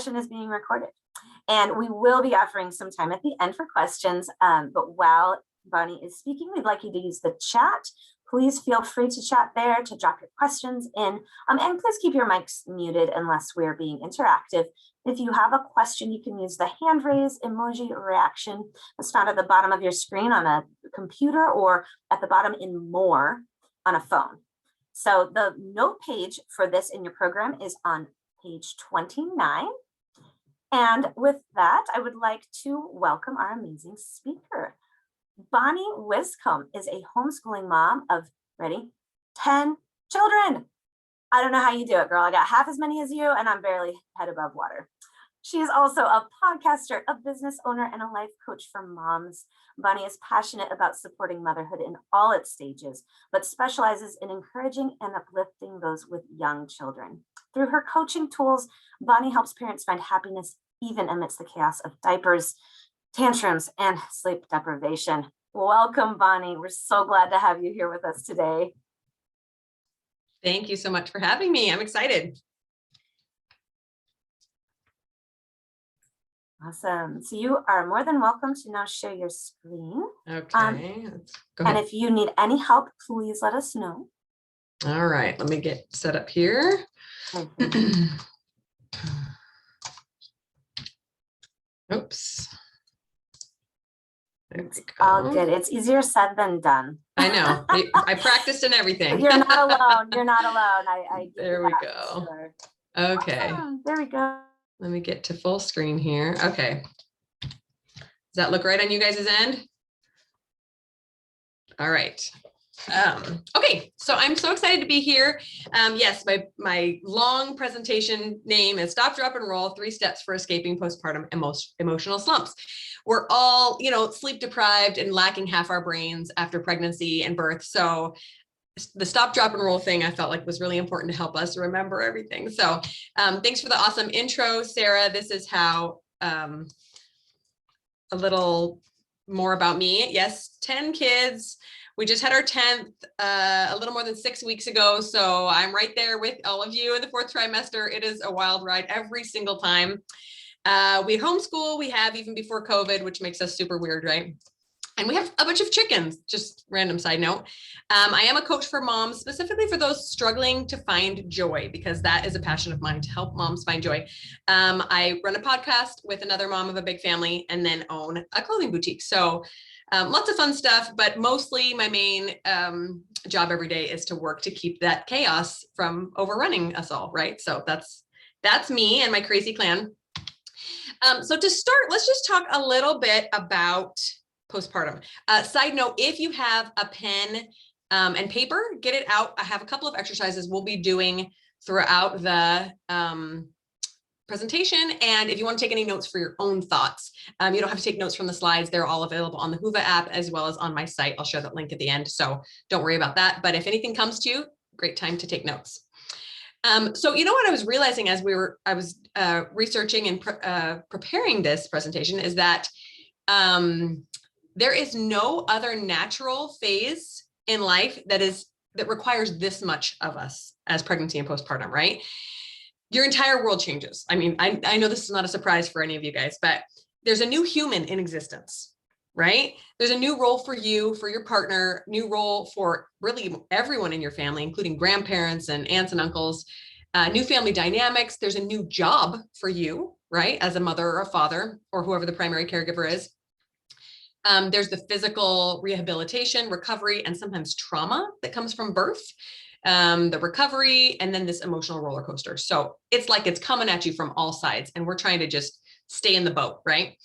session is being recorded, and we will be offering some time at the end for questions. But while Bonnie is speaking, we'd like you to use the chat. Please feel free to chat there, to drop your questions in, and please keep your mics muted unless we're being interactive. If you have a question, you can use the hand raise emoji reaction that's found at the bottom of your screen on a computer or at the bottom in More on a phone. So the note page for this in your program is on page 29. And with that, I would like to welcome our amazing speaker. Bonnie Wiscombe is a homeschooling mom of, ready, 10 children. I don't know how you do it, girl. I got half as many as you, and I'm barely head above water. She is also a podcaster, a business owner, and a life coach for moms. Bonnie is passionate about supporting motherhood in all its stages, but specializes in encouraging and uplifting those with young children. Through her coaching tools, Bonnie helps parents find happiness even amidst the chaos of diapers, tantrums, and sleep deprivation. Welcome, Bonnie. We're so glad to have you here with us today. Thank you so much for having me. I'm excited. Awesome. So you are more than welcome to now share your screen. Okay. Go and ahead. if you need any help, please let us know. All right. Let me get set up here. Oops. There we go. All good. It's easier said than done. I know. I practiced and everything. You're not alone. You're not alone. There we go. Sure. Okay. Awesome. There we go. Let me get to full screen here. Okay. Does that look right on you guys' end? All right. Okay, so I'm so excited to be here. Yes, my long presentation name is Stop, Drop, and Roll, 3 Steps for Escaping Postpartum Emotional Slumps. We're all, sleep deprived and lacking half our brains after pregnancy and birth. So the stop, drop, and roll thing I felt like was really important to help us remember everything. So thanks for the awesome intro, Sarah. This is how a little more about me. Yes, 10 kids. We just had our 10th a little more than 6 weeks ago. So I'm right there with all of you in the 4th trimester. It is a wild ride every single time. We homeschool, we have even before COVID, which makes us super weird, right? And we have a bunch of chickens, just random side note. I am a coach for moms, specifically for those struggling to find joy, because that is a passion of mine, to help moms find joy. I run a podcast with another mom of a big family and then own a clothing boutique. So lots of fun stuff, but mostly my main job every day is to work to keep that chaos from overrunning us all, right? So that's me and my crazy clan. So to start, let's just talk a little bit about postpartum. Side note, if you have a pen and paper, get it out. I have a couple of exercises we'll be doing throughout the presentation. And if you want to take any notes for your own thoughts, you don't have to take notes from the slides. They're all available on the Whova app as well as on my site. I'll share that link at the end. So don't worry about that. But if anything comes to you, great time to take notes. So you know what I was realizing as I was researching and preparing this presentation is that there is no other natural phase in life that requires this much of us as pregnancy and postpartum, right? Your entire world changes. I mean, I know this is not a surprise for any of you guys, but there's a new human in existence, right? There's a new role for you, for your partner, new role for really everyone in your family, including grandparents and aunts and uncles, new family dynamics. There's a new job for you, right? As a mother or a father or whoever the primary caregiver is. There's the physical rehabilitation, recovery, and sometimes trauma that comes from birth, the recovery, and then this emotional roller coaster. So it's like it's coming at you from all sides, and we're trying to just stay in the boat, right?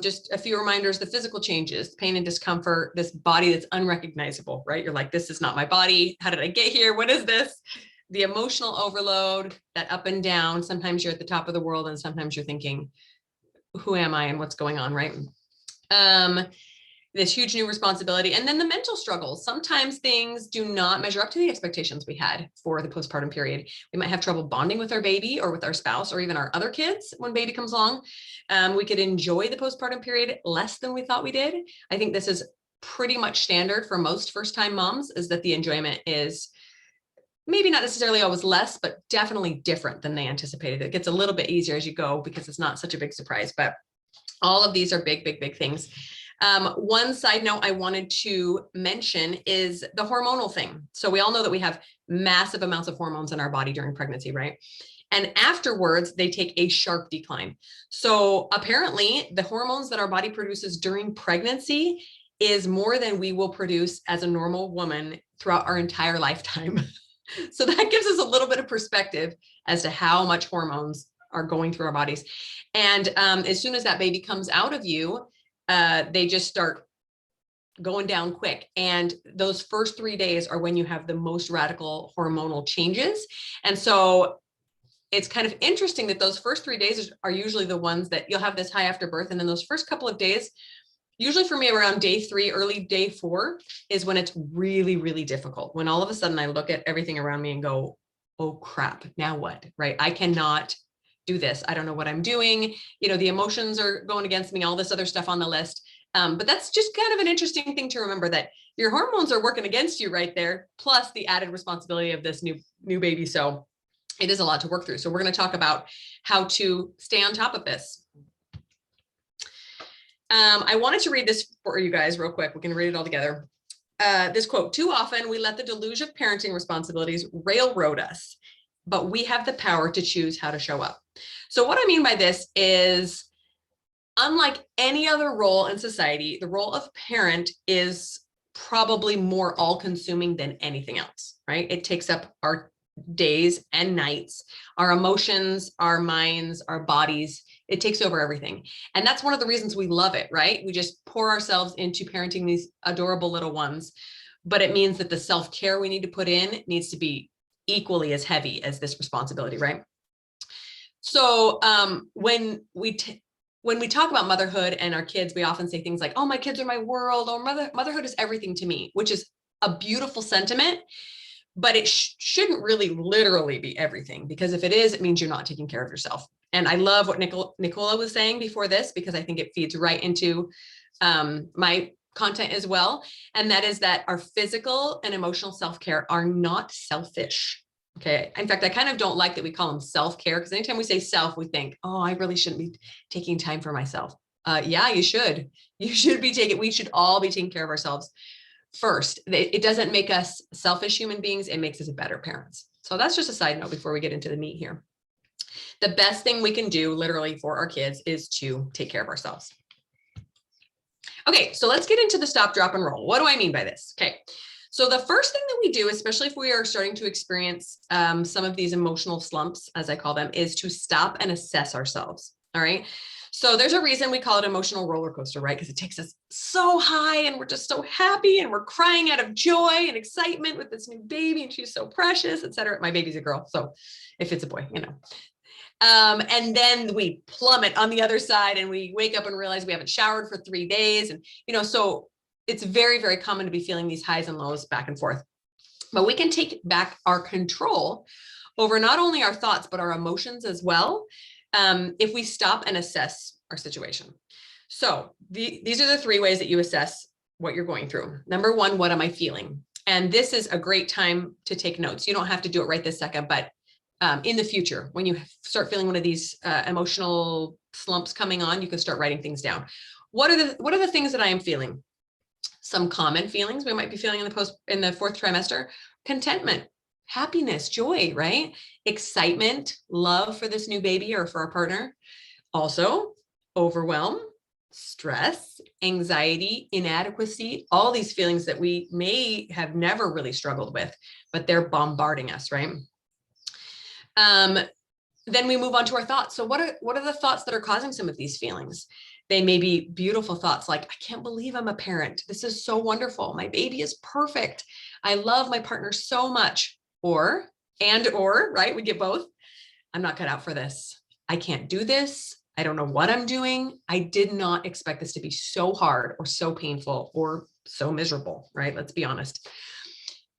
Just a few reminders, the physical changes, pain and discomfort, this body that's unrecognizable, right? You're like, this is not my body. How did I get here? What is this? The emotional overload, that up and down. Sometimes you're at the top of the world and sometimes you're thinking, who am I and what's going on, right? This huge new responsibility. And then the mental struggles. Sometimes things do not measure up to the expectations we had for the postpartum period. We might have trouble bonding with our baby or with our spouse or even our other kids when baby comes along. We could enjoy the postpartum period less than we thought we did. I think this is pretty much standard for most first-time moms, is that the enjoyment is maybe not necessarily always less, but definitely different than they anticipated. It gets a little bit easier as you go because it's not such a big surprise, but all of these are big, big, big things. One side note I wanted to mention is the hormonal thing. So we all know that we have massive amounts of hormones in our body during pregnancy, right? And afterwards, they take a sharp decline. So apparently the hormones that our body produces during pregnancy is more than we will produce as a normal woman throughout our entire lifetime. So that gives us a little bit of perspective as to how much hormones are going through our bodies. And as soon as that baby comes out of you, they just start going down quick. And those first 3 days are when you have the most radical hormonal changes. And so it's kind of interesting that those first 3 days are usually the ones that you'll have this high after birth. And then those first couple of days, usually for me around day 3, early day 4 is when it's really, really difficult. When all of a sudden I look at everything around me and go, oh crap, now what, right? I cannot do this. I don't know what I'm doing. You know, the emotions are going against me, all this other stuff on the list. But that's just kind of an interesting thing to remember, that your hormones are working against you right there, plus the added responsibility of this new baby. So it is a lot to work through. So we're going to talk about how to stay on top of this. I wanted to read this for you guys real quick. We can read it all together. This quote: "Too often we let the deluge of parenting responsibilities railroad us, but we have the power to choose how to show up." So what I mean by this is, unlike any other role in society, the role of parent is probably more all-consuming than anything else, right? It takes up our days and nights, our emotions, our minds, our bodies. It takes over everything. And that's one of the reasons we love it, right? We just pour ourselves into parenting these adorable little ones. But it means that the self-care we need to put in needs to be equally as heavy as this responsibility, right? So when we talk about motherhood and our kids, we often say things like, oh, my kids are my world, or motherhood is everything to me, which is a beautiful sentiment, but it shouldn't really literally be everything, because if it is, it means you're not taking care of yourself. And I love what Nicola was saying before this, because I think it feeds right into my content as well. And that is that our physical and emotional self-care are not selfish. Okay. In fact, I kind of don't like that we call them self-care, because anytime we say self, we think, oh, I really shouldn't be taking time for myself. Yeah, you should. You should be taking, we should all be taking care of ourselves first. It doesn't make us selfish human beings. It makes us better parents. So that's just a side note before we get into the meat here. The best thing we can do literally for our kids is to take care of ourselves. Okay, so let's get into the stop, drop, and roll. What do I mean by this? Okay, so the first thing that we do, especially if we are starting to experience some of these emotional slumps, as I call them, is to stop and assess ourselves. All right. So there's a reason we call it emotional roller coaster, right? Because it takes us so high and we're just so happy and we're crying out of joy and excitement with this new baby and she's so precious, etc. My baby's a girl, so if it's a boy, you know. And then we plummet on the other side and we wake up and realize we haven't showered for 3 days. And, you know, so it's very, very common to be feeling these highs and lows back and forth. But we can take back our control over not only our thoughts, but our emotions as well, if we stop and assess our situation. So these are the 3 ways that you assess what you're going through. Number 1, what am I feeling? And this is a great time to take notes. You don't have to do it right this second, but in the future, when you start feeling one of these emotional slumps coming on, you can start writing things down. What are the things that I am feeling? Some common feelings we might be feeling in the 4th trimester: contentment, happiness, joy, right? Excitement, love for this new baby or for our partner. Also, overwhelm, stress, anxiety, inadequacy, all these feelings that we may have never really struggled with, but they're bombarding us, right? Then we move on to our thoughts. So what are the thoughts that are causing some of these feelings? They may be beautiful thoughts like, I can't believe I'm a parent. This is so wonderful. My baby is perfect. I love my partner so much. Or, right? We get both. I'm not cut out for this. I can't do this. I don't know what I'm doing. I did not expect this to be so hard or so painful or so miserable, right? Let's be honest.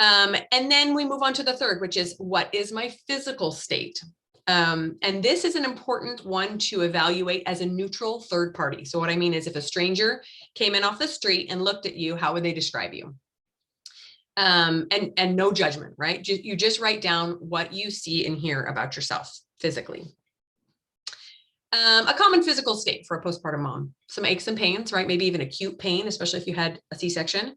And then we move on to the 3rd, which is, what is my physical state? And this is an important one to evaluate as a neutral third party. So what I mean is, if a stranger came in off the street and looked at you, how would they describe you? And no judgment, right? You just write down what you see and hear about yourself physically. A common physical state for a postpartum mom, some aches and pains, right? Maybe even acute pain, especially if you had a C-section.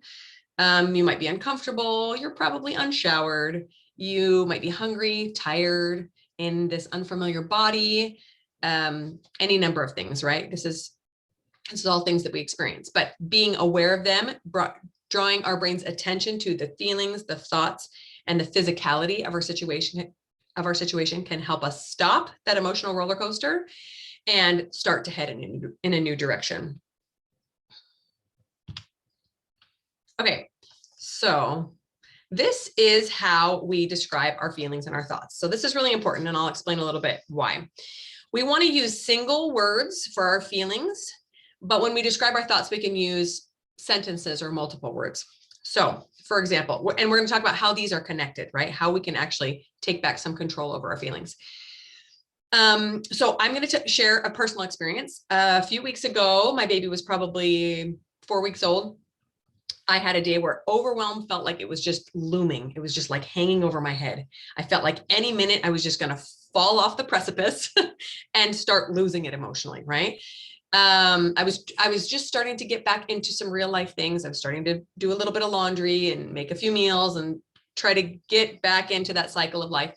You might be uncomfortable. You're probably unshowered. You might be hungry, tired, in this unfamiliar body, any number of things, right? This is all things that we experience, but being aware of them, drawing our brain's attention to the feelings, the thoughts, and the physicality of our situation can help us stop that emotional roller coaster and start to head in a new direction. Okay, so this is how we describe our feelings and our thoughts. So this is really important, and I'll explain a little bit why. We want to use single words for our feelings, but when we describe our thoughts, we can use sentences or multiple words. So for example, and we're going to talk about how these are connected, right? How we can actually take back some control over our feelings. So I'm going to share a personal experience. A few weeks ago, my baby was probably 4 weeks old. I had a day where overwhelm felt like it was just looming. It was just like hanging over my head. I felt like any minute I was just going to fall off the precipice and start losing it emotionally, right? I was just starting to get back into some real life things. I was starting to do a little bit of laundry and make a few meals and try to get back into that cycle of life.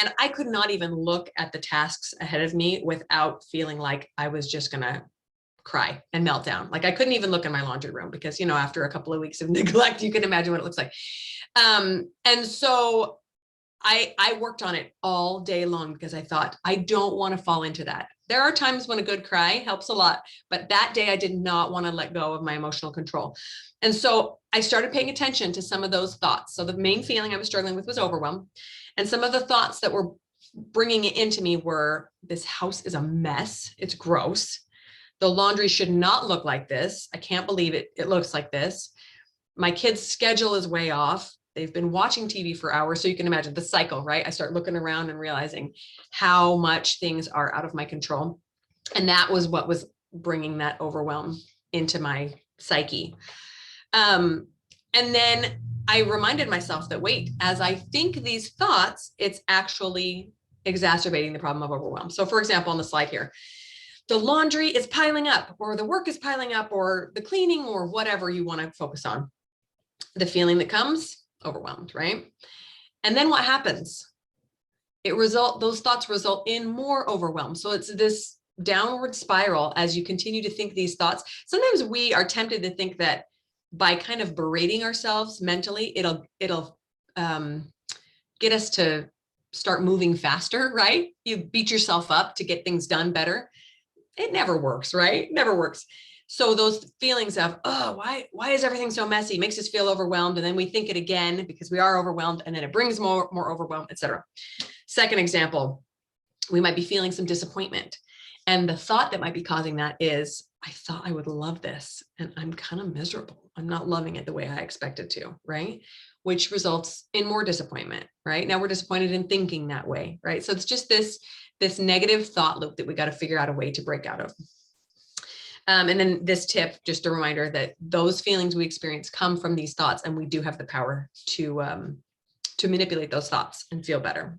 And I could not even look at the tasks ahead of me without feeling like I was just going to cry and melt down. Like I couldn't even look in my laundry room because, after a couple of weeks of neglect, you can imagine what it looks like. And so I worked on it all day long because I thought, I don't want to fall into that. There are times when a good cry helps a lot, but that day I did not want to let go of my emotional control. And so I started paying attention to some of those thoughts. So the main feeling I was struggling with was overwhelm. And some of the thoughts that were bringing it into me were, this house is a mess. It's gross. The laundry should not look like this. I can't believe it looks like this. My kid's schedule is way off. They've been watching TV for hours. So you can imagine the cycle, right? I start looking around and realizing how much things are out of my control. And that was what was bringing that overwhelm into my psyche. And then I reminded myself that, wait, as I think these thoughts, it's actually exacerbating the problem of overwhelm. So for example, on the slide here, the laundry is piling up, or the work is piling up, or the cleaning, or whatever you want to focus on. The feeling that comes, overwhelmed, right? And then what happens? Those thoughts result in more overwhelm. So it's this downward spiral as you continue to think these thoughts. Sometimes we are tempted to think that by kind of berating ourselves mentally, it'll get us to start moving faster, right? You beat yourself up to get things done better. It never works, right? Never works. So those feelings of, oh, why is everything so messy? Makes us feel overwhelmed. And then we think it again because we are overwhelmed, and then it brings more overwhelm, etc. Second example, we might be feeling some disappointment. And the thought that might be causing that is, I thought I would love this, and I'm kind of miserable. I'm not loving it the way I expected to, right? Which results in more disappointment, right? Now we're disappointed in thinking that way, right? So it's just this negative thought loop that we got to figure out a way to break out of. And then this tip, just a reminder that those feelings we experience come from these thoughts, and we do have the power to manipulate those thoughts and feel better.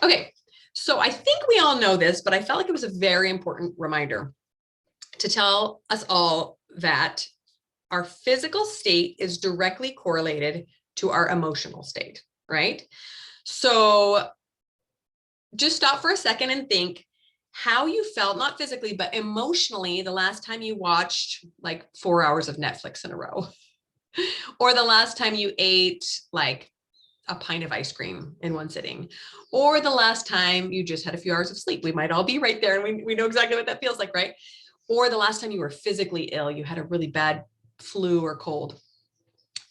Okay, so I think we all know this, but I felt like it was a very important reminder to tell us all that our physical state is directly correlated to our emotional state, right? So just stop for a second and think how you felt, not physically, but emotionally, the last time you watched like 4 hours of Netflix in a row, or the last time you ate like a pint of ice cream in one sitting, or the last time you just had a few hours of sleep. We might all be right there, and we know exactly what that feels like, right? Or the last time you were physically ill, you had a really bad flu or cold.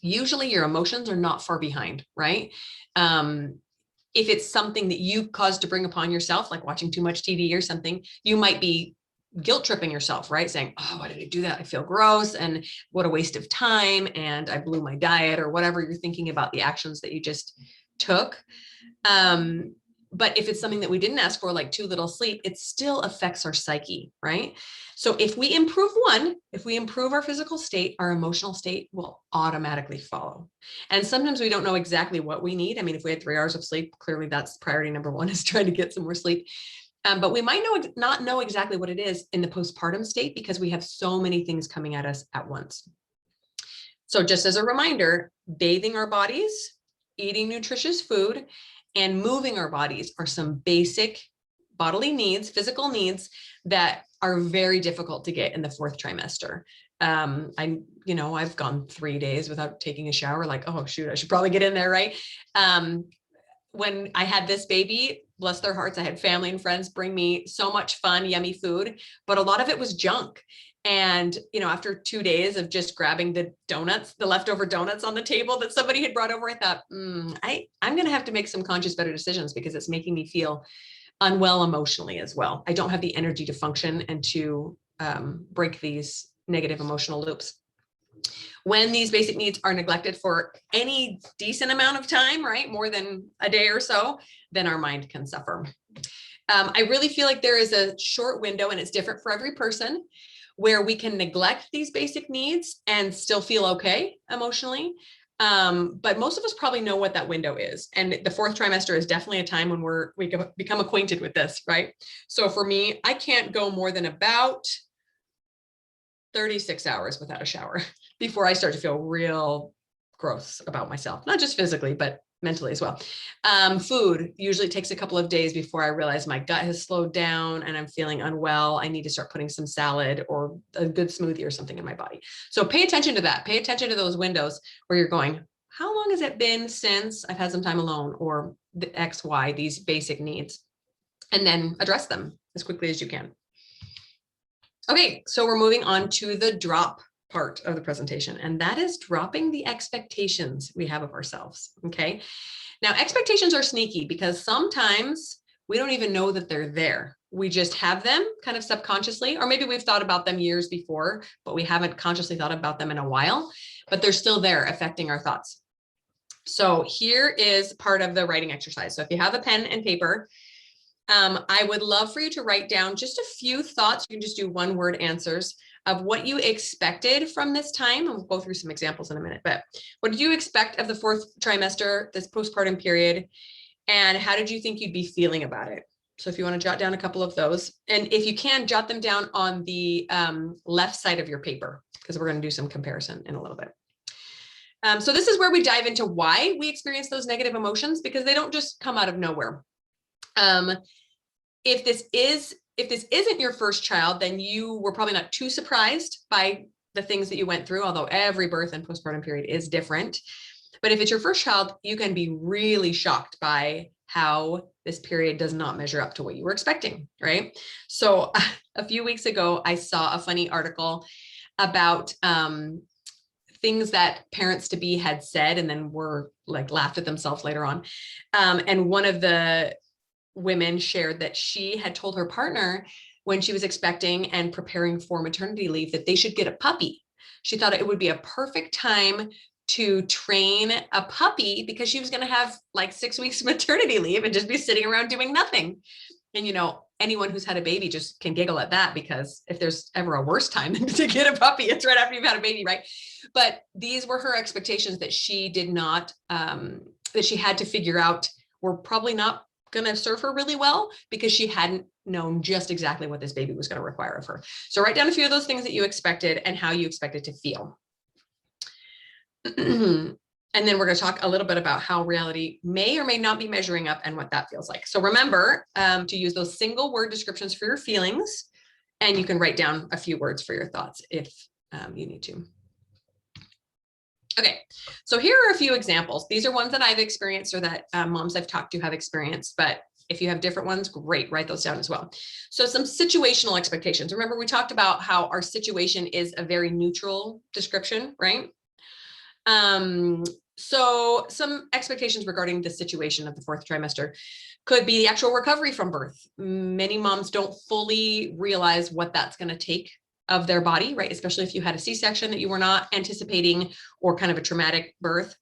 Usually your emotions are not far behind, right? If it's something that you caused to bring upon yourself, like watching too much TV or something, you might be guilt tripping yourself, right? Saying, oh, why did I do that? I feel gross, and what a waste of time, and I blew my diet, or whatever you're thinking about the actions that you just took. But if it's something that we didn't ask for, like too little sleep, it still affects our psyche, right? So if we improve one, if we improve our physical state, our emotional state will automatically follow. And sometimes we don't know exactly what we need. I mean, if we had 3 hours of sleep, clearly that's priority number one, is trying to get some more sleep. But we might not know exactly what it is in the postpartum state because we have so many things coming at us at once. So just as a reminder, bathing our bodies, eating nutritious food, and moving our bodies are some basic bodily needs, physical needs that are very difficult to get in the 4th trimester. I've gone 3 days without taking a shower, like, oh shoot, I should probably get in there, right? When I had this baby, bless their hearts, I had family and friends bring me so much fun, yummy food, but a lot of it was junk. And, after 2 days of just grabbing the leftover donuts on the table that somebody had brought over, I thought, I'm going to have to make some conscious, better decisions because it's making me feel unwell emotionally as well. I don't have the energy to function and to break these negative emotional loops. When these basic needs are neglected for any decent amount of time, right, more than a day or so, then our mind can suffer. I really feel like there is a short window, and it's different for every person, where we can neglect these basic needs and still feel okay emotionally. But most of us probably know what that window is. And the 4th trimester is definitely a time when we become acquainted with this, right? So for me, I can't go more than about 36 hours without a shower before I start to feel real gross about myself, not just physically, but mentally as well. Food usually takes a couple of days before I realize my gut has slowed down and I'm feeling unwell. I need to start putting some salad or a good smoothie or something in my body. So pay attention to that. Pay attention to those windows where you're going, how long has it been since I've had some time alone, or the X, Y, these basic needs, and then address them as quickly as you can. Okay, so we're moving on to the drop part of the presentation, and that is dropping the expectations we have of ourselves. Okay, now expectations are sneaky because sometimes we don't even know that they're there. We just have them kind of subconsciously, or maybe we've thought about them years before, but we haven't consciously thought about them in a while, but they're still there affecting our thoughts. So here is part of the writing exercise. So if you have a pen and paper, I would love for you to write down just a few thoughts. You can just do 1-word answers of what you expected from this time. And we'll go through some examples in a minute, but what did you expect of the 4th trimester, this postpartum period? And how did you think you'd be feeling about it? So if you want to jot down a couple of those, and if you can, jot them down on the left side of your paper, because we're going to do some comparison in a little bit. So this is where we dive into why we experience those negative emotions, because they don't just come out of nowhere. If this isn't your first child, then you were probably not too surprised by the things that you went through, although every birth and postpartum period is different. But if it's your first child, you can be really shocked by how this period does not measure up to what you were expecting, right? So a few weeks ago, I saw a funny article about things that parents to be had said and then were like laughed at themselves later on. And one of the women shared that she had told her partner when she was expecting and preparing for maternity leave that they should get a puppy. She thought it would be a perfect time to train a puppy because she was going to have like 6 weeks maternity leave and just be sitting around doing nothing. And, anyone who's had a baby just can giggle at that, because if there's ever a worse time to get a puppy, it's right after you've had a baby, right? But these were her expectations that she did not, that she had to figure out were probably not going to serve her really well, because she hadn't known just exactly what this baby was going to require of her. So write down a few of those things that you expected and how you expected to feel. And then we're going to talk a little bit about how reality may or may not be measuring up and what that feels like. So remember to use those single word descriptions for your feelings, and you can write down a few words for your thoughts if you need to. Okay, so here are a few examples. These are ones that I've experienced or that moms I've talked to have experienced, but if you have different ones, great, write those down as well. So some situational expectations. Remember, we talked about how our situation is a very neutral description, right? So some expectations regarding the situation of the 4th trimester could be the actual recovery from birth. Many moms don't fully realize what that's going to take of their body, right? Especially if you had a C-section that you were not anticipating, or kind of a traumatic birth.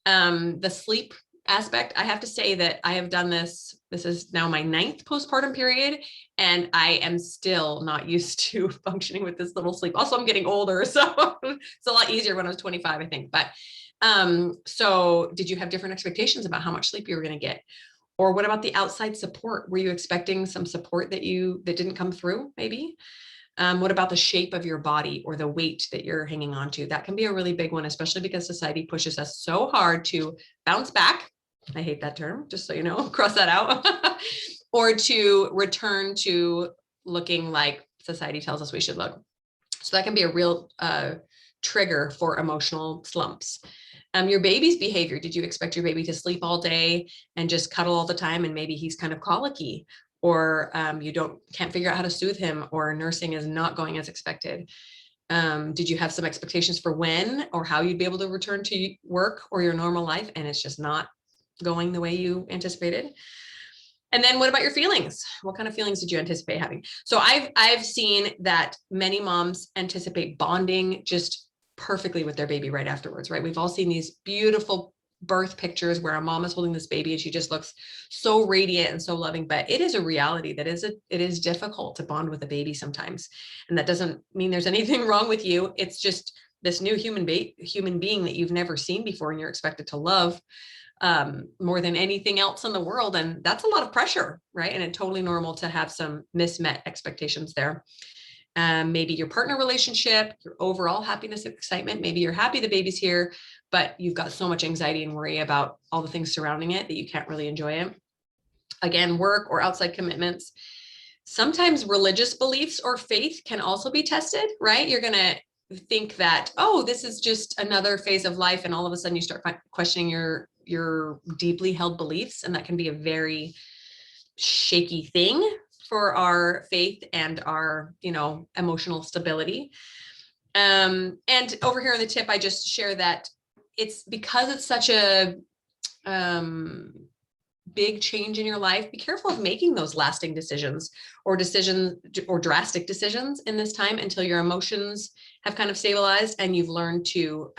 The sleep aspect, I have to say that I have done this. This is now my 9th postpartum period, and I am still not used to functioning with this little sleep. Also, I'm getting older, so it's a lot easier when I was 25, I think. But so did you have different expectations about how much sleep you were going to get? Or what about the outside support? Were you expecting some support that didn't come through, maybe? What about the shape of your body or the weight that you're hanging on to? That can be a really big one, especially because society pushes us so hard to bounce back. I hate that term, just so you know, cross that out. Or to return to looking like society tells us we should look. So that can be a real trigger for emotional slumps. Your baby's behavior. Did you expect your baby to sleep all day and just cuddle all the time? And maybe he's kind of colicky, or you can't figure out how to soothe him, or nursing is not going as expected. Did you have some expectations for when or how you'd be able to return to work or your normal life, and it's just not going the way you anticipated? And then what about your feelings? What kind of feelings did you anticipate having? So I've seen that many moms anticipate bonding just perfectly with their baby right afterwards, right? We've all seen these beautiful birth pictures where a mom is holding this baby and she just looks so radiant and so loving, but it is a reality that it is difficult to bond with a baby sometimes. And that doesn't mean there's anything wrong with you. It's just this new human being that you've never seen before, and you're expected to love more than anything else in the world. And that's a lot of pressure, right? And it's totally normal to have some mismet expectations there. Maybe your partner relationship, your overall happiness and excitement. Maybe you're happy the baby's here, but you've got so much anxiety and worry about all the things surrounding it that you can't really enjoy it. Again, work or outside commitments. Sometimes religious beliefs or faith can also be tested, right? You're going to think that, oh, this is just another phase of life. And all of a sudden you start questioning your deeply held beliefs. And that can be a very shaky thing for our faith and our, emotional stability. And over here in the tip, I just share that it's because it's such a big change in your life. Be careful of making those lasting decisions or drastic decisions in this time until your emotions have kind of stabilized and you've learned to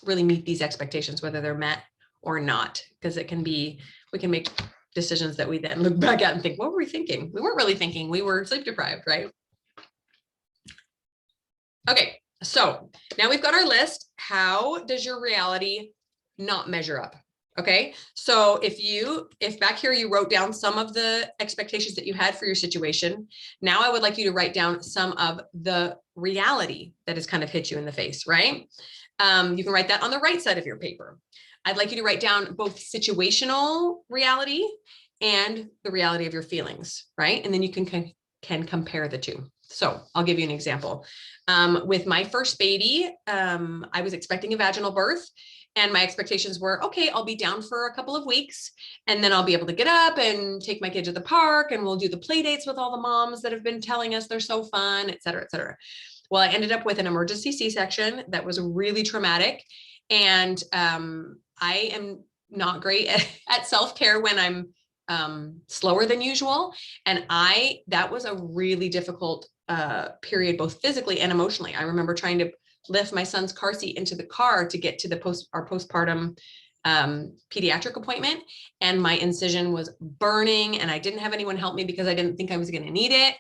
really meet these expectations, whether they're met or not, because we can make decisions that we then look back at and think, what were we thinking? We weren't really thinking, we were sleep deprived, right? Okay, so now we've got our list. How does your reality not measure up? Okay, so if back here you wrote down some of the expectations that you had for your situation, now I would like you to write down some of the reality that has kind of hit you in the face, right? You can write that on the right side of your paper. I'd like you to write down both situational reality and the reality of your feelings, right? And then you can compare the two. So I'll give you an example. With my first baby, I was expecting a vaginal birth, and my expectations were, okay, I'll be down for a couple of weeks, and then I'll be able to get up and take my kid to the park, and we'll do the play dates with all the moms that have been telling us they're so fun, et cetera, et cetera. Well, I ended up with an emergency C-section that was really traumatic. And I am not great at self-care when I'm slower than usual. And that was a really difficult period, both physically and emotionally. I remember trying to lift my son's car seat into the car to get to our postpartum pediatric appointment. And my incision was burning and I didn't have anyone help me because I didn't think I was going to need it.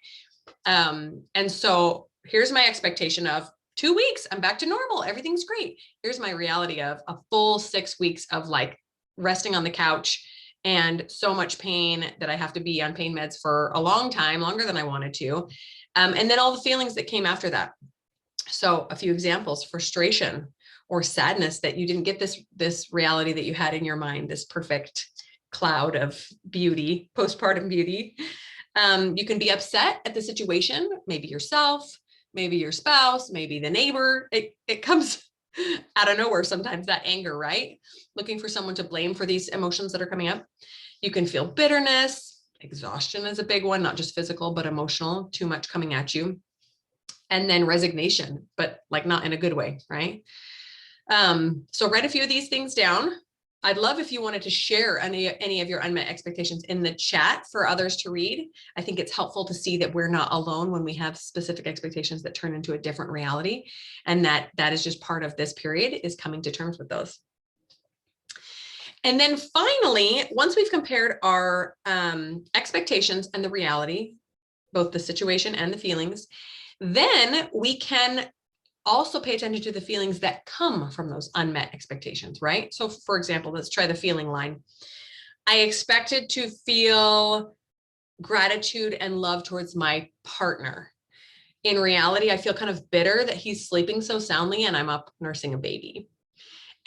And so here's my expectation of 2 weeks, I'm back to normal. Everything's great. Here's my reality of a full 6 weeks of like resting on the couch and so much pain that I have to be on pain meds for a long time, longer than I wanted to. And then all the feelings that came after that. So a few examples: frustration or sadness that you didn't get this reality that you had in your mind, this perfect cloud of beauty, postpartum beauty. You can be upset at the situation, maybe yourself, maybe your spouse, maybe the neighbor. It comes out of nowhere sometimes, that anger, right? Looking for someone to blame for these emotions that are coming up. You can feel bitterness. Exhaustion is a big one, not just physical, but emotional, too much coming at you. And then resignation, but like not in a good way, right? So write a few of these things down. I'd love if you wanted to share any of your unmet expectations in the chat for others to read. I think it's helpful to see that we're not alone when we have specific expectations that turn into a different reality, and that is just part of this period, is coming to terms with those. And then finally, once we've compared our expectations and the reality, both the situation and the feelings, then we can also pay attention to the feelings that come from those unmet expectations, right? So for example, let's try the feeling line. I expected to feel gratitude and love towards my partner. In reality, I feel kind of bitter that he's sleeping so soundly and I'm up nursing a baby.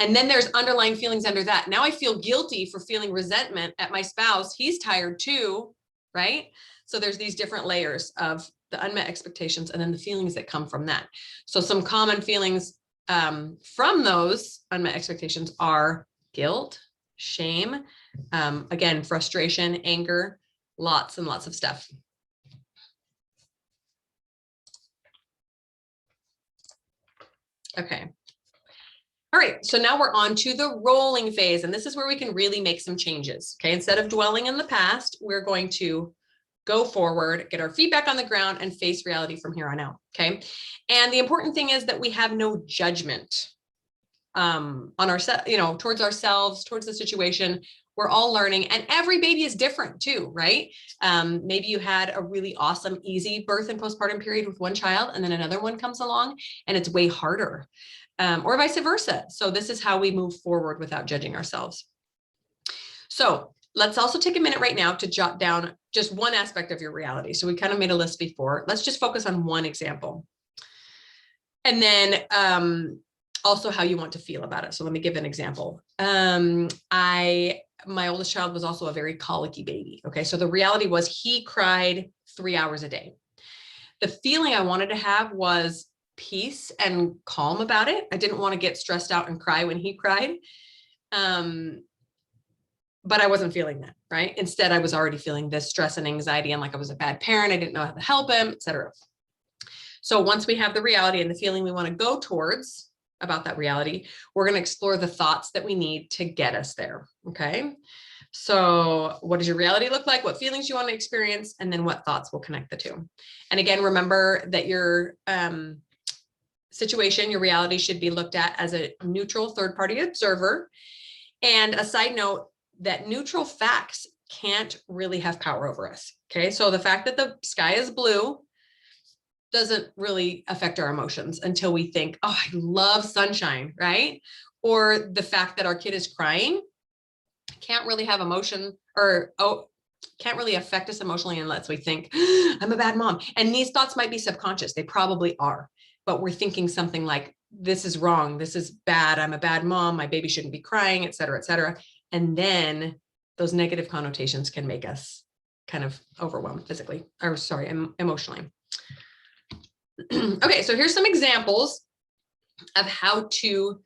And then there's underlying feelings under that. Now I feel guilty for feeling resentment at my spouse. He's tired too, right? So there's these different layers of the unmet expectations and then the feelings that come from that. So some common feelings from those unmet expectations are guilt, shame, again, frustration, anger, lots and lots of stuff. Okay. All right, so now we're on to the rolling phase, and this is where we can really make some changes. Okay, instead of dwelling in the past, we're going to go forward, get our feet back on the ground, and face reality from here on out. Okay, and the important thing is that we have no judgment on ourselves, towards ourselves, towards the situation. We're all learning, and every baby is different too, right? Maybe you had a really awesome, easy birth and postpartum period with one child, and then another one comes along, and it's way harder. Or vice versa. So this is how we move forward without judging ourselves. So let's also take a minute right now to jot down just one aspect of your reality. So we kind of made a list before. Let's just focus on one example. And then also how you want to feel about it. So let me give an example. My oldest child was also a very colicky baby. Okay, so the reality was he cried 3 hours a day. The feeling I wanted to have was peace and calm about it. I didn't want to get stressed out and cry when he cried. But I wasn't feeling that, right? Instead, I was already feeling this stress and anxiety and like I was a bad parent. I didn't know how to help him, etc. So once we have the reality and the feeling we want to go towards about that reality, we're going to explore the thoughts that we need to get us there. Okay. So what does your reality look like? What feelings you want to experience? And then what thoughts will connect the two? And again, remember that your situation, your reality should be looked at as a neutral third-party observer. And a side note, that neutral facts can't really have power over us. Okay. So the fact that the sky is blue doesn't really affect our emotions until we think, oh, I love sunshine, right? Or the fact that our kid is crying can't really have emotion or, can't really affect us emotionally unless we think, I'm a bad mom. And these thoughts might be subconscious. They probably are, but we're thinking something like, this is wrong. This is bad. I'm a bad mom. My baby shouldn't be crying, et cetera, et cetera. And then those negative connotations can make us kind of overwhelmed physically, or sorry, emotionally. Okay, so here's some examples of how to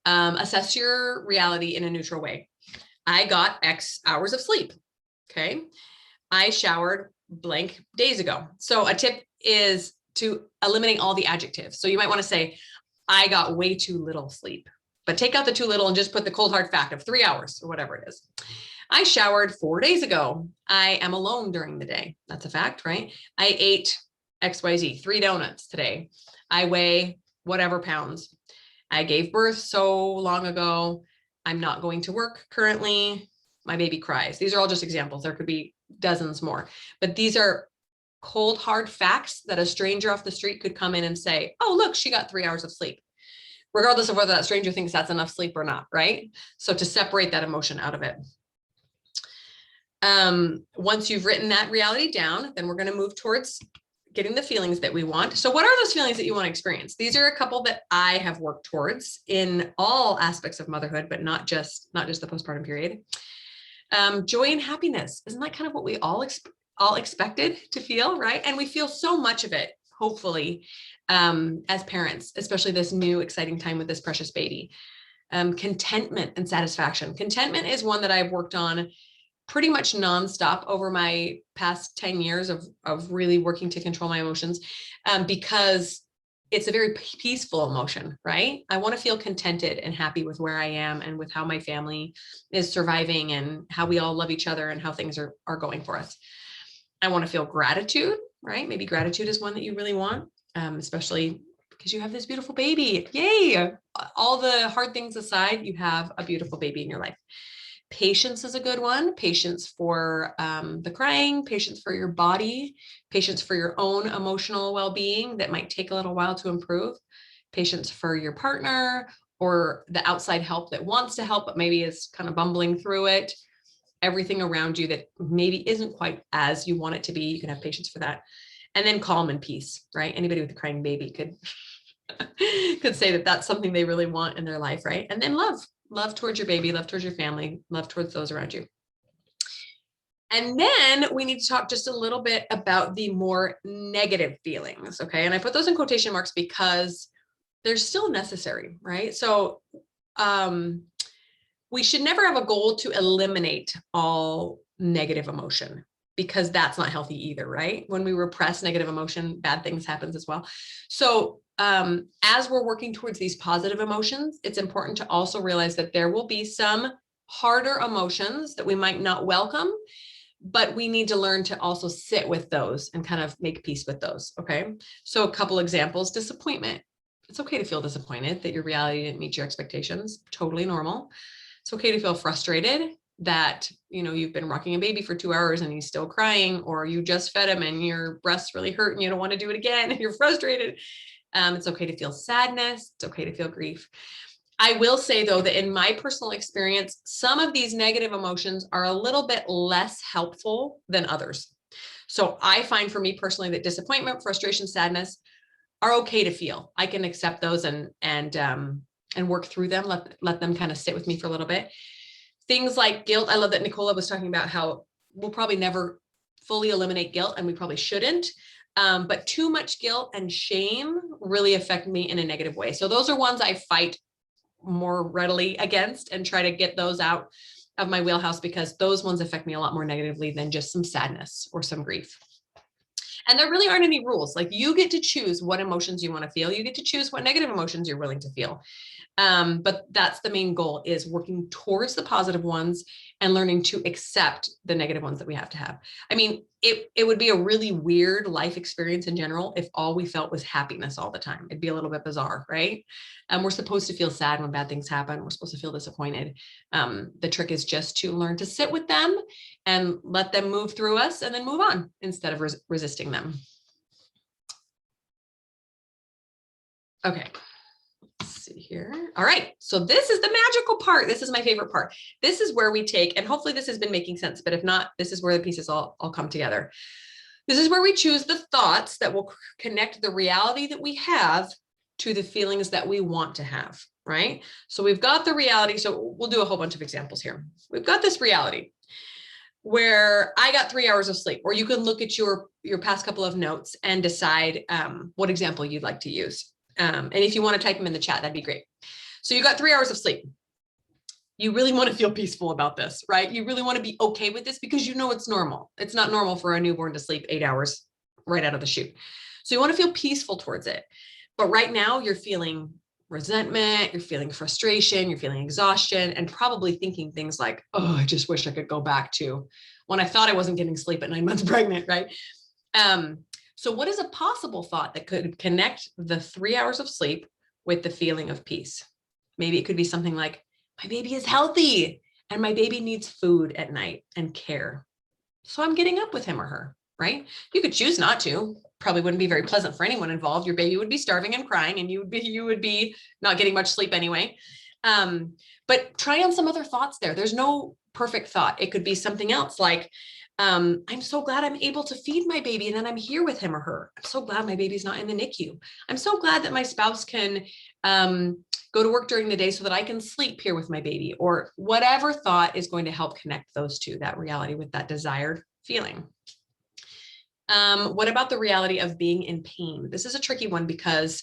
assess your reality in a neutral way. I got X hours of sleep. Okay, I showered blank days ago. So a tip is to eliminate all the adjectives. So you might want to say, I got way too little sleep, but take out the too little and just put the cold hard fact of 3 hours or whatever it is. I showered 4 days ago. I am alone during the day. That's a fact, right? I ate XYZ, 3 donuts today. I weigh whatever pounds. I gave birth so long ago. I'm not going to work currently. My baby cries. These are all just examples. There could be dozens more, but these are cold, hard facts that a stranger off the street could come in and say, oh, look, she got 3 hours of sleep, regardless of whether that stranger thinks that's enough sleep or not, right? So to separate that emotion out of it. Once you've written that reality down, then we're going to move towards getting the feelings that we want. So what are those feelings that you want to experience? These are a couple that I have worked towards in all aspects of motherhood, but not just the postpartum period. Joy and happiness. Isn't that kind of what we all expected to feel, right? And we feel so much of it, hopefully, as parents, especially this new exciting time with this precious baby. Contentment and satisfaction. Contentment is one that I've worked on pretty much nonstop over my past 10 years of really working to control my emotions, because it's a very peaceful emotion, right? I want to feel contented and happy with where I am and with how my family is surviving and how we all love each other and how things are going for us. I want to feel gratitude, right? Maybe gratitude is one that you really want, especially because you have this beautiful baby. Yay! All the hard things aside, you have a beautiful baby in your life. Patience is a good one. Patience for the crying, patience for your body, patience for your own emotional well-being that might take a little while to improve, patience for your partner or the outside help that wants to help, but maybe is kind of bumbling through it. Everything around you that maybe isn't quite as you want it to be. You can have patience for that. And then calm and peace, right? Anybody with a crying baby could say that that's something they really want in their life, right? And then love towards your baby, love towards your family, love towards those around you. And then we need to talk just a little bit about the more negative feelings, okay? And I put those in quotation marks because they're still necessary, right? So we should never have a goal to eliminate all negative emotion, because that's not healthy either, right? When we repress negative emotion, bad things happen as well. So as we're working towards these positive emotions, it's important to also realize that there will be some harder emotions that we might not welcome, but we need to learn to also sit with those and kind of make peace with those, okay? So a couple examples: disappointment. It's okay to feel disappointed that your reality didn't meet your expectations, totally normal. It's okay to feel frustrated that, you know, you've been rocking a baby for 2 hours and he's still crying, or you just fed him and your breasts really hurt and you don't want to do it again and you're frustrated. It's okay to feel sadness. It's okay to feel grief. I will say, though, that in my personal experience, some of these negative emotions are a little bit less helpful than others. So I find for me personally that disappointment, frustration, sadness are okay to feel. I can accept those and work through them, let them kind of sit with me for a little bit. Things like guilt. I love that Nicola was talking about how we'll probably never fully eliminate guilt, and we probably shouldn't. But too much guilt and shame really affect me in a negative way. So those are ones I fight more readily against and try to get those out of my wheelhouse, because those ones affect me a lot more negatively than just some sadness or some grief. And there really aren't any rules. Like, you get to choose what emotions you want to feel. You get to choose what negative emotions you're willing to feel. But that's the main goal, is working towards the positive ones and learning to accept the negative ones that we have to have. I mean, it would be a really weird life experience in general if all we felt was happiness all the time. It'd be a little bit bizarre, right? We're supposed to feel sad when bad things happen. We're supposed to feel disappointed. The trick is just to learn to sit with them and let them move through us and then move on instead of resisting them. Okay. See here. All right. So this is the magical part. This is my favorite part. This is where we take, and hopefully this has been making sense, but if not, this is where the pieces all come together. This is where we choose the thoughts that will connect the reality that we have to the feelings that we want to have, right? So we've got the reality. So we'll do a whole bunch of examples here. We've got this reality where I got 3 hours of sleep, or you can look at your past couple of notes and decide what example you'd like to use. And if you want to type them in the chat, that'd be great. So you got 3 hours of sleep. You really want to feel peaceful about this, right? You really want to be okay with this, because you know it's normal. It's not normal for a newborn to sleep 8 hours right out of the chute. So you want to feel peaceful towards it. But right now you're feeling resentment, you're feeling frustration, you're feeling exhaustion, and probably thinking things like, oh, I just wish I could go back to when I thought I wasn't getting sleep at 9 months pregnant, right? So what is a possible thought that could connect the 3 hours of sleep with the feeling of peace? Maybe it could be something like, my baby is healthy and my baby needs food at night and care, so I'm getting up with him or her, right? You could choose not to. Probably wouldn't be very pleasant for anyone involved. Your baby would be starving and crying, and you would be not getting much sleep anyway. But try on some other thoughts there. There's no perfect thought. It could be something else like, I'm so glad I'm able to feed my baby and then I'm here with him or her. I'm so glad my baby's not in the NICU. I'm so glad that my spouse can go to work during the day so that I can sleep here with my baby, or whatever thought is going to help connect those two, that reality with that desired feeling. What about the reality of being in pain? This is a tricky one because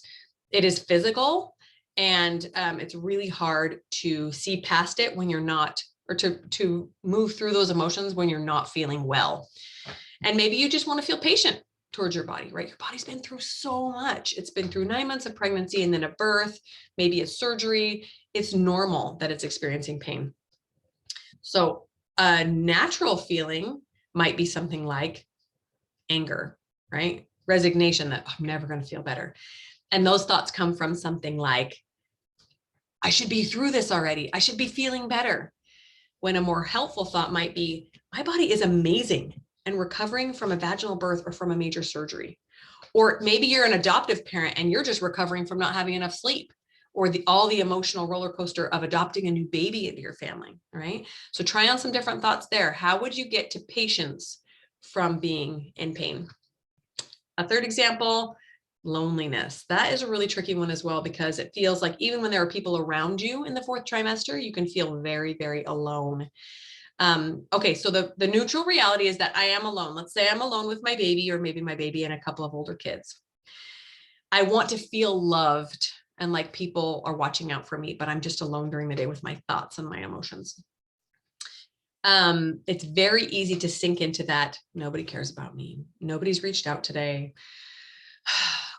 it is physical, and it's really hard to see past it when you're not, or to move through those emotions when you're not feeling well. And maybe you just want to feel patient towards your body, right? Your body's been through so much. It's been through 9 months of pregnancy and then a birth, maybe a surgery. It's normal that it's experiencing pain. So a natural feeling might be something like anger, right? Resignation, that I'm never going to feel better. And those thoughts come from something like, I should be through this already. I should be feeling better. when a more helpful thought might be, my body is amazing and recovering from a vaginal birth or from a major surgery. Or maybe you're an adoptive parent and you're just recovering from not having enough sleep, or all the emotional roller coaster of adopting a new baby into your family, right? So try on some different thoughts there. How would you get to patience from being in pain? A third example, loneliness. That is a really tricky one as well, because it feels like even when there are people around you in the fourth trimester, you can feel very, very alone. Okay, so the neutral reality is that I am alone. Let's say I'm alone with my baby, or maybe my baby and a couple of older kids. I want to feel loved and like people are watching out for me, but I'm just alone during the day with my thoughts and my emotions. It's very easy to sink into that. Nobody cares about me. Nobody's reached out today.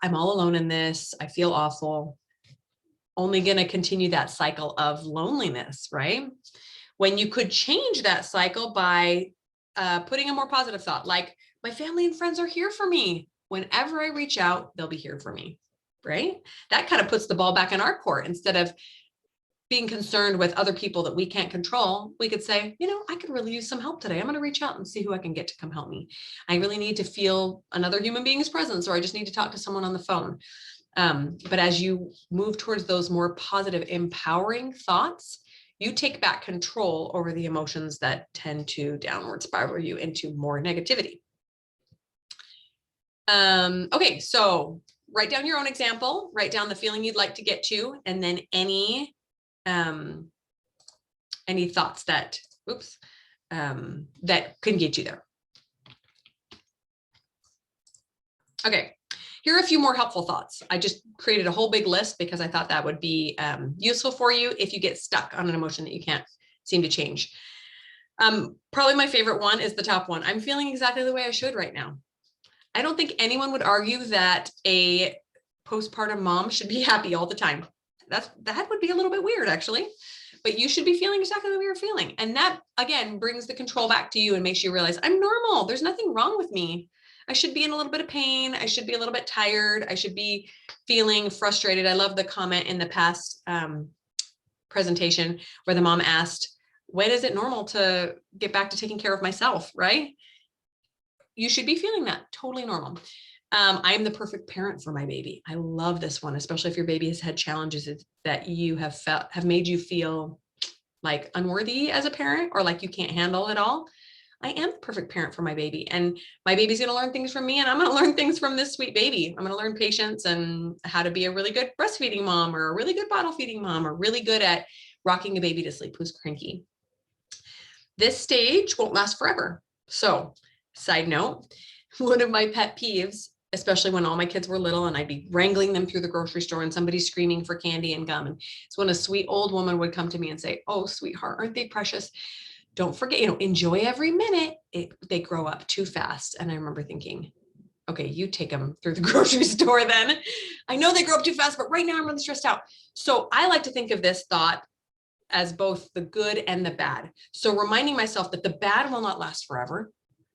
I'm all alone in this. I feel awful. Only going to continue that cycle of loneliness, right? When you could change that cycle by putting a more positive thought, like my family and friends are here for me. Whenever I reach out, they'll be here for me, right? That kind of puts the ball back in our court. Instead of being concerned with other people that we can't control, we could say, I could really use some help today. I'm going to reach out and see who I can get to come help me. I really need to feel another human being's presence, or I just need to talk to someone on the phone. But as you move towards those more positive, empowering thoughts, you take back control over the emotions that tend to downward spiral you into more negativity. Okay, so write down your own example, write down the feeling you'd like to get to, and then any thoughts that, that can get you there. Okay, here are a few more helpful thoughts. I just created a whole big list because I thought that would be useful for you if you get stuck on an emotion that you can't seem to change. Probably my favorite one is the top one. I'm feeling exactly the way I should right now. I don't think anyone would argue that a postpartum mom should be happy all the time. That would be a little bit weird, actually, but you should be feeling exactly the way you're feeling. And that, again, brings the control back to you and makes you realize I'm normal. There's nothing wrong with me. I should be in a little bit of pain. I should be a little bit tired. I should be feeling frustrated. I love the comment in the past presentation where the mom asked, when is it normal to get back to taking care of myself, right? You should be feeling that, totally normal. I am the perfect parent for my baby. I love this one, especially if your baby has had challenges that you have made you feel like unworthy as a parent, or like you can't handle it all. I am the perfect parent for my baby, and my baby's going to learn things from me, and I'm going to learn things from this sweet baby. I'm going to learn patience and how to be a really good breastfeeding mom, or a really good bottle feeding mom, or really good at rocking a baby to sleep who's cranky. This stage won't last forever. So, side note, one of my pet peeves, especially when all my kids were little and I'd be wrangling them through the grocery store and somebody's screaming for candy and gum, and it's when a sweet old woman would come to me and say, "Oh, sweetheart, aren't they precious? Don't forget, enjoy every minute. They grow up too fast." And I remember thinking, okay, you take them through the grocery store then. I know they grow up too fast, but right now I'm really stressed out. So I like to think of this thought as both the good and the bad. So reminding myself that the bad will not last forever,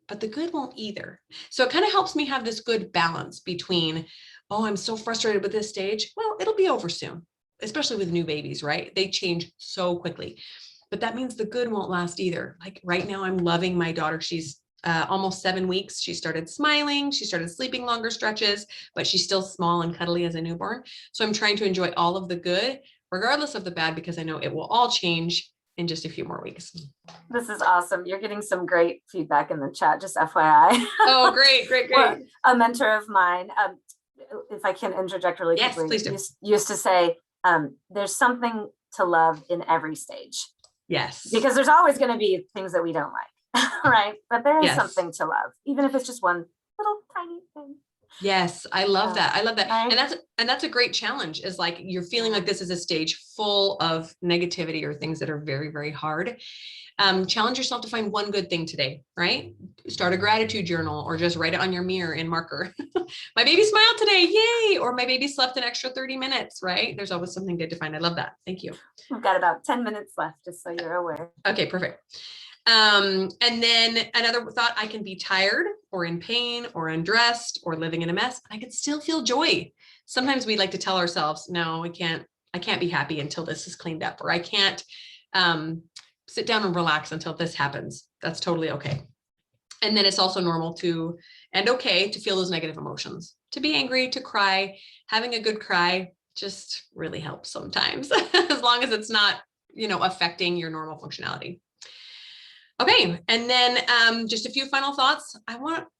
but the good won't either. So it kind of helps me have this good balance between, oh, I'm so frustrated with this stage. Well, it'll be over soon, especially with new babies, right? They change so quickly, but that means the good won't last either. Like right now, I'm loving my daughter. She's almost 7 weeks. She started smiling. She started sleeping longer stretches, but she's still small and cuddly as a newborn. So I'm trying to enjoy all of the good, regardless of the bad, because I know it will all change in just a few more weeks. This is awesome. You're getting some great feedback in the chat, just FYI. Oh, great. Well, a mentor of mine, if I can interject really yes, quickly, please do. used to say, there's something to love in every stage. Yes. Because there's always going to be things that we don't like, right? But there is Yes. something to love, even if it's just one little tiny thing. Yes, I love that. I love that. Right? And that's a great challenge, is like you're feeling like this is a stage full of negativity or things that are very, very hard. Challenge yourself to find one good thing today, right? Start a gratitude journal, or just write it on your mirror in marker. My baby smiled today, yay! Or my baby slept an extra 30 minutes, right? There's always something good to find. I love that. Thank you. We've got about 10 minutes left, just so you're aware. Okay, perfect. And then another thought, I can be tired or in pain or undressed or living in a mess. I can still feel joy. Sometimes we like to tell ourselves, no, I can't be happy until this is cleaned up, or I can't sit down and relax until this happens. That's totally okay. And then it's also normal and okay to feel those negative emotions, to be angry, to cry. Having a good cry just really helps sometimes, as long as it's not, affecting your normal functionality. Okay. And then just a few final thoughts. I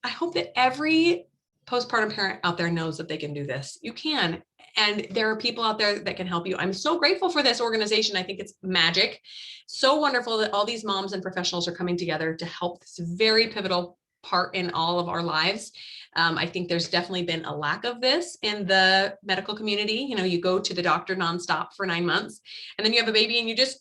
hope that every postpartum parent out there knows that they can do this. You can. And there are people out there that can help you. I'm so grateful for this organization. I think it's magic. So wonderful that all these moms and professionals are coming together to help this very pivotal part in all of our lives. I think there's definitely been a lack of this in the medical community. You go to the doctor nonstop for 9 months, and then you have a baby and you just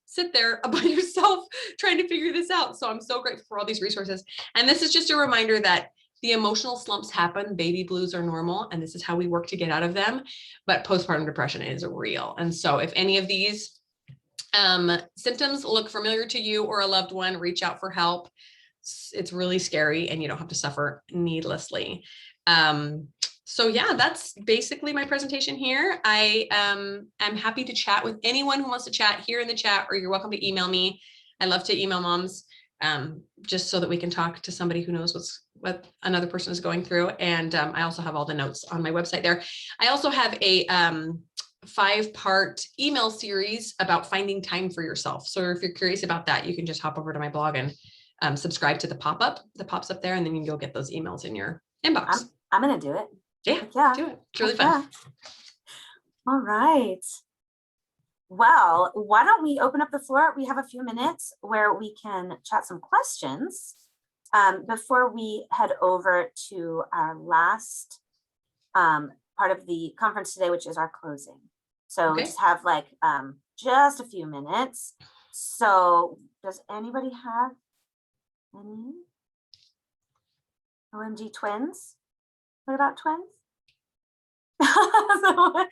sit there by yourself trying to figure this out. So I'm so grateful for all these resources. And this is just a reminder that the emotional slumps happen, baby blues are normal, and this is how we work to get out of them. But postpartum depression is real. And so if any of these symptoms look familiar to you or a loved one, reach out for help. It's really scary, and you don't have to suffer needlessly. So yeah, that's basically my presentation here. I am happy to chat with anyone who wants to chat here in the chat, or you're welcome to email me. I love to email moms, just so that we can talk to somebody who knows what another person is going through. And I also have all the notes on my website there. I also have a 5-part email series about finding time for yourself. So if you're curious about that, you can just hop over to my blog and subscribe to the pop-up that pops up there, and then you'll get those emails in your inbox. I'm gonna do it. Yeah, do it. It's really fun. All right. Well, why don't we open up the floor? We have a few minutes where we can chat some questions before we head over to our last part of the conference today, which is our closing. So we just have just a few minutes. So does anybody have any OMG twins? What about twins? So,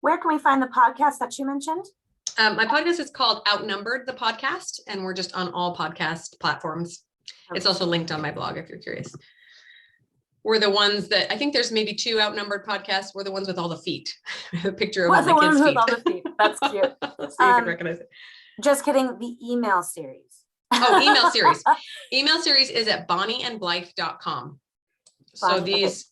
where can we find the podcast that you mentioned? My podcast is called Outnumbered, the podcast, and we're just on all podcast platforms. Okay. It's also linked on my blog if you're curious. We're the ones that, I think there's maybe 2 outnumbered podcasts. We're the ones with all the feet. A picture of all the kids' feet. With all the feet. That's cute. So you can recognize it. Just kidding. The email series. Oh, email series. Email series is at bonnieandblythe.com. So these,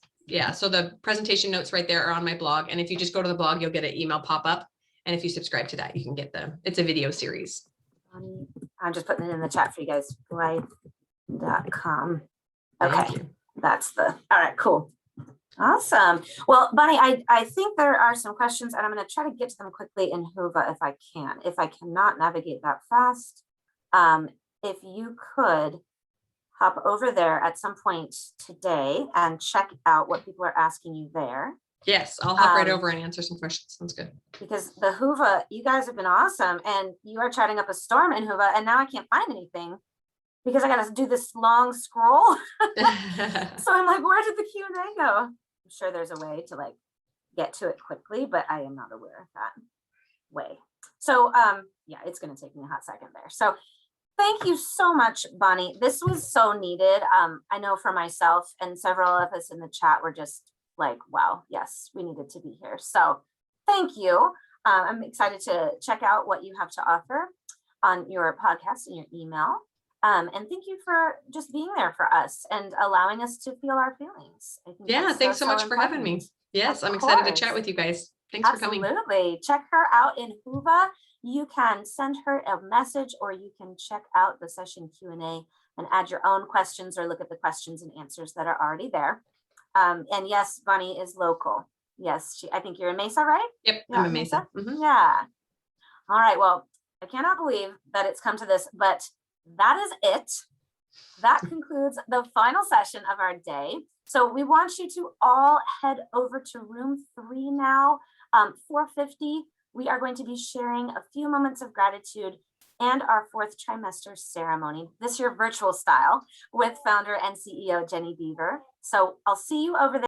so the presentation notes right there are on my blog. And if you just go to the blog, you'll get an email pop up. And if you subscribe to that, you can get it's a video series. I'm just putting it in the chat for you guys. Blythe.com. Okay. That's all right, cool. Awesome. Well, Bonnie, I think there are some questions, and I'm going to try to get to them quickly in Whova if I can. If I cannot navigate that fast, if you could hop over there at some point today and check out what people are asking you there. Yes, I'll hop right over and answer some questions. Sounds good. Because the Whova, you guys have been awesome, and you are chatting up a storm in Whova, and now I can't find anything because I got to do this long scroll. So I'm like, where did the Q&A go? I'm sure there's a way to get to it quickly, but I am not aware of that way. So yeah, it's going to take me a hot second there. So thank you so much, Bonnie. This was so needed. I know for myself and several of us in the chat were just like, wow, yes, we needed to be here. So thank you. I'm excited to check out what you have to offer on your podcast and your email. And thank you for just being there for us and allowing us to feel our feelings. Yeah, thanks so much for having me. Yes, I'm excited to chat with you guys. Thanks for coming. Absolutely. Check her out in Whova. You can send her a message, or you can check out the session Q&A and add your own questions or look at the questions and answers that are already there. And yes, Bonnie is local. Yes, I think you're in Mesa, right? Yep, yeah, I'm in Mesa. Mm-hmm. Yeah. All right. Well, I cannot believe that it's come to this, but that is it. That concludes the final session of our day. So we want you to all head over to room 3 now, 450. We are going to be sharing a few moments of gratitude and our 4th trimester ceremony, this year virtual style, with founder and CEO Jenny Beaver. So I'll see you over there.